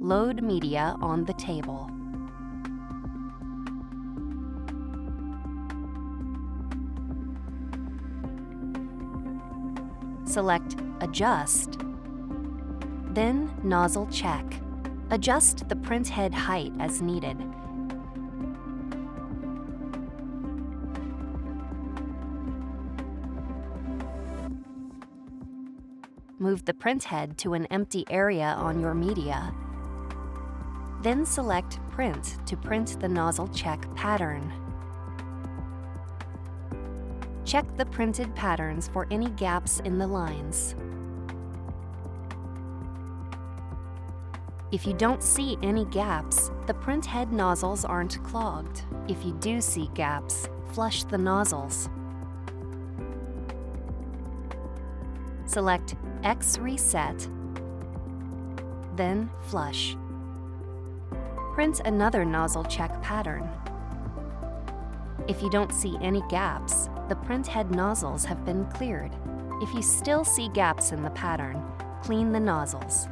Load media on the table. Select Adjust, then Nozzle Check. Adjust the print head height as needed. Move the print head to an empty area on your media. Then select Print to print the nozzle check pattern. Check the printed patterns for any gaps in the lines. If you don't see any gaps, the print head nozzles aren't clogged. If you do see gaps, flush the nozzles. Select X Reset, then Flush. Print another nozzle check pattern. If you don't see any gaps, the print head nozzles have been cleared. If you still see gaps in the pattern, clean the nozzles.